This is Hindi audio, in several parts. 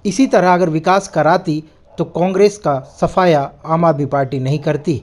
इसी तरह अगर विकास कराती तो कांग्रेस का सफाया आम आदमी पार्टी नहीं करती।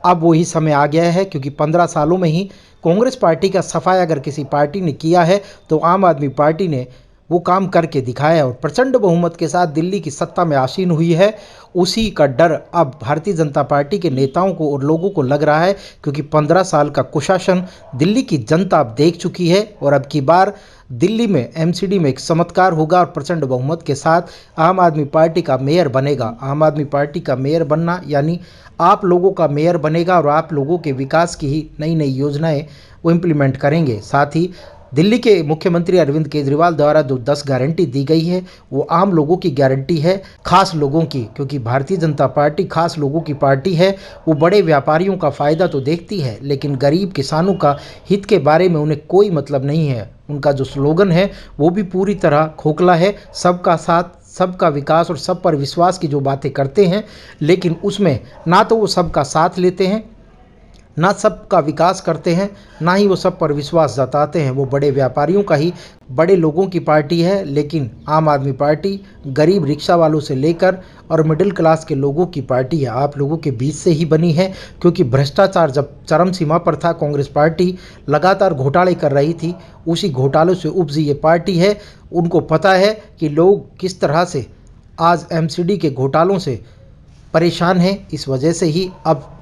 अब वही समय आ गया है, क्योंकि 15 सालों में ही कांग्रेस पार्टी का सफाया अगर किसी पार्टी ने किया है तो आम आदमी पार्टी ने वो काम करके दिखाया है और प्रचंड बहुमत के साथ दिल्ली की सत्ता में आसीन हुई है। उसी का डर अब भारतीय जनता पार्टी के नेताओं को और लोगों को लग रहा है, क्योंकि 15 साल का कुशासन दिल्ली की जनता अब देख चुकी है और अब की बार दिल्ली में एमसीडी में एक चमत्कार होगा और प्रचंड बहुमत के साथ आम आदमी पार्टी का मेयर बनेगा। आम आदमी पार्टी का मेयर बनना यानी आप लोगों का मेयर बनेगा और आप लोगों के विकास की ही नई नई योजनाएं वो इम्प्लीमेंट करेंगे। साथ ही दिल्ली के मुख्यमंत्री अरविंद केजरीवाल द्वारा जो 10 गारंटी दी गई है वो आम लोगों की गारंटी है, खास लोगों की, क्योंकि भारतीय जनता पार्टी खास लोगों की पार्टी है। वो बड़े व्यापारियों का फ़ायदा तो देखती है, लेकिन गरीब किसानों का हित के बारे में उन्हें कोई मतलब नहीं है। उनका जो स्लोगन है वो भी पूरी तरह खोखला है, सबका साथ सबका विकास और सब पर विश्वास की जो बातें करते हैं, लेकिन उसमें ना तो वो सबका साथ लेते हैं, ना सबका विकास करते हैं, ना ही वो सब पर विश्वास जताते हैं। वो बड़े व्यापारियों का ही, बड़े लोगों की पार्टी है, लेकिन आम आदमी पार्टी गरीब रिक्शा वालों से लेकर और मिडिल क्लास के लोगों की पार्टी है। आप लोगों के बीच से ही बनी है, क्योंकि भ्रष्टाचार जब चरम सीमा पर था, कांग्रेस पार्टी लगातार घोटाले कर रही थी, उसी घोटालों से उपजी ये पार्टी है। उनको पता है कि लोग किस तरह से आज एमसीडी के घोटालों से परेशान हैं। इस वजह से ही अब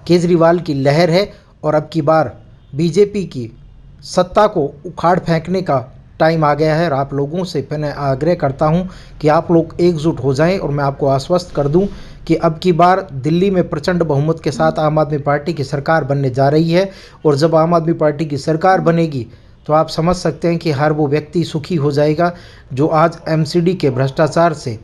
केजरीवाल की लहर है और अब की बार बीजेपी की सत्ता को उखाड़ फेंकने का टाइम आ गया है। और आप लोगों से मैं आग्रह करता हूं कि आप लोग एकजुट हो जाएं और मैं आपको आश्वस्त कर दूं कि अब की बार दिल्ली में प्रचंड बहुमत के साथ आम आदमी पार्टी की सरकार बनने जा रही है। और जब आम आदमी पार्टी की सरकार बनेगी तो आप समझ सकते हैं कि हर वो व्यक्ति सुखी हो जाएगा जो आज एमसीडी के भ्रष्टाचार से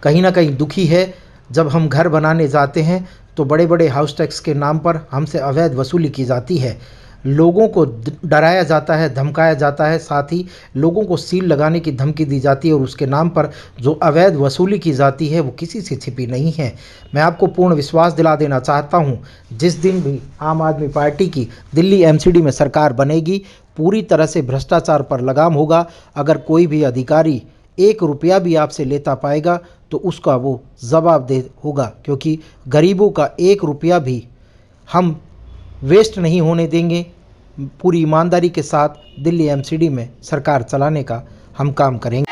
कहीं ना कहीं दुखी है। जब हम घर बनाने जाते हैं तो बड़े बड़े हाउस टैक्स के नाम पर हमसे अवैध वसूली की जाती है, लोगों को डराया जाता है, धमकाया जाता है, साथ ही लोगों को सील लगाने की धमकी दी जाती है और उसके नाम पर जो अवैध वसूली की जाती है वो किसी से छिपी नहीं है। मैं आपको पूर्ण विश्वास दिला देना चाहता हूँ, जिस दिन भी आम आदमी पार्टी की दिल्ली एमसीडी में सरकार बनेगी, पूरी तरह से भ्रष्टाचार पर लगाम होगा। अगर कोई भी अधिकारी 1 रुपया भी आपसे लेता पाएगा तो उसका वो जवाबदेह होगा, क्योंकि गरीबों का 1 रुपया भी हम वेस्ट नहीं होने देंगे। पूरी ईमानदारी के साथ दिल्ली एमसीडी में सरकार चलाने का हम काम करेंगे।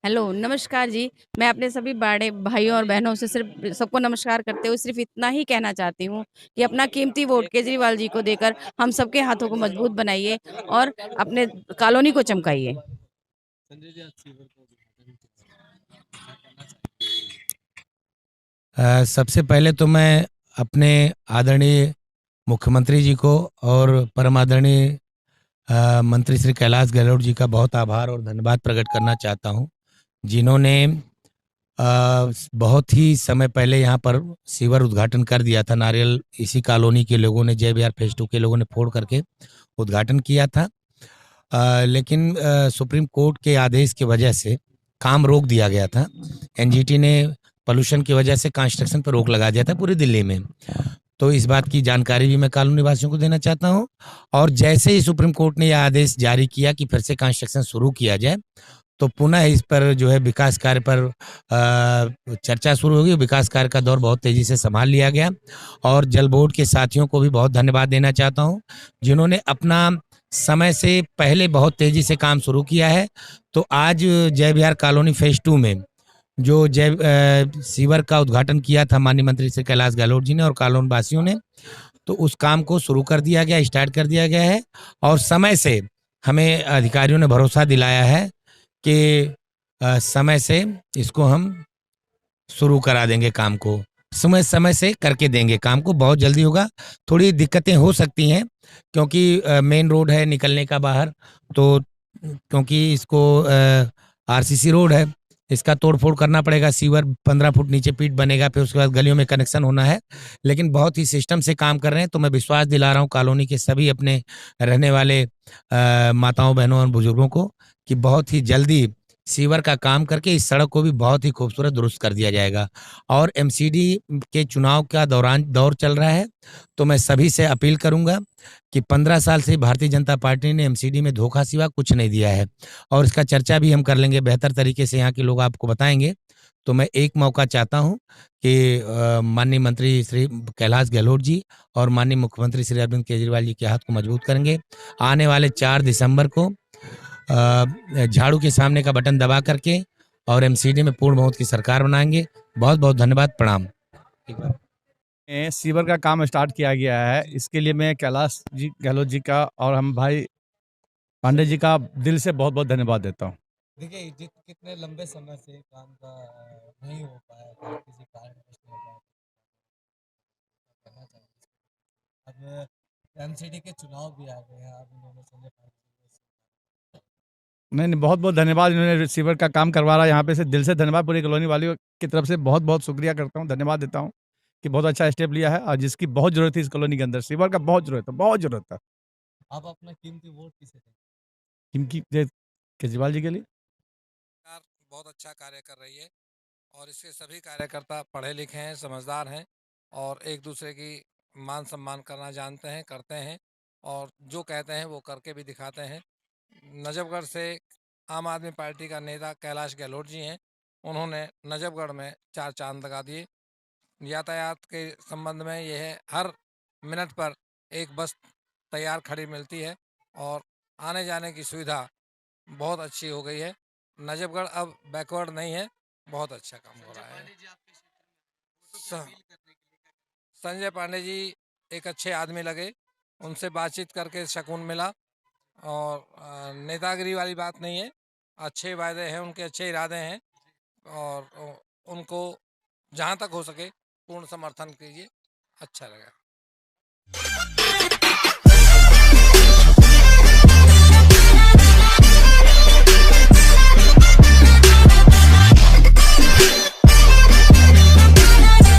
हेलो, नमस्कार जी। मैं अपने सभी बड़े भाइयों और बहनों से सिर्फ सबको नमस्कार करते हुए सिर्फ इतना ही कहना चाहती हूँ कि अपना कीमती वोट केजरीवाल जी को देकर हम सबके हाथों को मजबूत बनाइए और अपने कॉलोनी को चमकाइए। सबसे पहले तो मैं अपने आदरणीय मुख्यमंत्री जी को और परम आदरणीय मंत्री श्री कैलाश गहलोत जी का बहुत आभार और धन्यवाद प्रकट करना चाहता हूं, जिन्होंने बहुत ही समय पहले यहाँ पर सीवर उद्घाटन कर दिया था। नारियल इसी कॉलोनी के लोगों ने, जय बिहार फेज 2 के लोगों ने फोड़ करके उद्घाटन किया था, लेकिन सुप्रीम कोर्ट के आदेश की वजह से काम रोक दिया गया था। एनजीटी ने पोल्यूशन की वजह से कंस्ट्रक्शन पर रोक लगा दिया था पूरी दिल्ली में। तो इस बात की जानकारी भी मैं कॉलोनी वासियों को देना चाहता हूं। और जैसे ही सुप्रीम कोर्ट ने यह आदेश जारी किया कि फिर से कंस्ट्रक्शन शुरू किया जाए, तो पुनः इस पर जो है विकास कार्य पर चर्चा शुरू होगी। विकास कार्य का दौर बहुत तेजी से संभाल लिया गया और जल बोर्ड के साथियों को भी बहुत धन्यवाद देना चाहता हूं, जिन्होंने अपना समय से पहले बहुत तेजी से काम शुरू किया है। तो आज जय बिहार कॉलोनी फेज 2 में जो सीवर का उद्घाटन किया था माननीय मंत्री श्री कैलाश गहलोत जी ने और कॉलोनी वासियों ने, तो उस काम को शुरू कर दिया गया, स्टार्ट कर दिया गया है और समय से हमें अधिकारियों ने भरोसा दिलाया है कि समय से इसको हम शुरू करा देंगे काम को, समय समय से करके देंगे काम को, बहुत जल्दी होगा। थोड़ी दिक्कतें हो सकती हैं क्योंकि मेन रोड है निकलने का बाहर, तो क्योंकि इसको आरसीसी रोड है, इसका तोड़-फोड़ करना पड़ेगा, सीवर 15 फुट नीचे पीट बनेगा, फिर उसके बाद गलियों में कनेक्शन होना है। लेकिन बहुत ही सिस्टम से काम कर रहे हैं, तो मैं विश्वास दिला रहा हूँ कॉलोनी के सभी अपने रहने वाले माताओं, बहनों और बुजुर्गों को कि बहुत ही जल्दी सीवर का काम करके इस सड़क को भी बहुत ही खूबसूरत दुरुस्त कर दिया जाएगा। और एमसीडी के चुनाव का दौर चल रहा है, तो मैं सभी से अपील करूँगा कि 15 साल से भारतीय जनता पार्टी ने एमसीडी में धोखा सिवा कुछ नहीं दिया है और इसका चर्चा भी हम कर लेंगे बेहतर तरीके से, यहाँ के लोग आपको बताएँगे। तो मैं एक मौका चाहता हूँ कि माननीय मंत्री श्री कैलाश गहलोत जी और माननीय मुख्यमंत्री श्री अरविंद केजरीवाल जी के हाथ को मजबूत करेंगे। आने वाले 4 दिसंबर को झाड़ू के सामने का बटन दबा करके और एमसीडी में पूर्ण बहुमत की सरकार बनाएंगे। बहुत बहुत धन्यवाद, प्रणाम। सीवर का काम स्टार्ट किया गया है, इसके लिए मैं कैलाश जी गहलोत जी का और हम भाई पांडे जी का दिल से बहुत बहुत धन्यवाद देता हूँ। देखिए कितने लंबे समय से काम का नहीं हो पाया था, किसी कारणवश नहीं हो पाया था, कहना चाहेंगे। अब एमसीडी के चुनाव भी आ गए हैं, अब इन्होंने संजय पांडे नहीं, बहुत बहुत धन्यवाद, इन्होंने रिसीवर का काम करवा रहा है यहाँ पे, से दिल से धन्यवाद पूरी कॉलोनी वालियों की तरफ से बहुत बहुत शुक्रिया करता हूँ, धन्यवाद देता हूँ कि बहुत अच्छा स्टेप लिया है और जिसकी बहुत ज़रूरत थी इस कॉलोनी के अंदर, सीवर का बहुत ज़रूरत है, बहुत ज़रूरत है। आप अपना कीमती वोट किसे दें? इनकी केजरीवाल जी के लिए सरकार बहुत अच्छा कार्य कर रही है और इसके सभी कार्यकर्ता पढ़े लिखे हैं, समझदार हैं और एक दूसरे की मान सम्मान करना जानते हैं, करते हैं और जो कहते हैं वो करके भी दिखाते हैं। नजफगढ़ से आम आदमी पार्टी का नेता कैलाश गहलोत जी हैं, उन्होंने नजफगढ़ में 4 चांद लगा दिए। यातायात के संबंध में यह है, हर मिनट पर एक बस तैयार खड़ी मिलती है और आने जाने की सुविधा बहुत अच्छी हो गई है। नजफगढ़ अब बैकवर्ड नहीं है, बहुत अच्छा काम हो रहा है। संजय पांडे जी एक अच्छे आदमी लगे, उनसे बातचीत करके सुकून मिला और नेतागिरी वाली बात नहीं है, अच्छे वायदे हैं उनके, अच्छे इरादे हैं और उनको जहाँ तक हो सके पूर्ण समर्थन कीजिए, अच्छा लगा।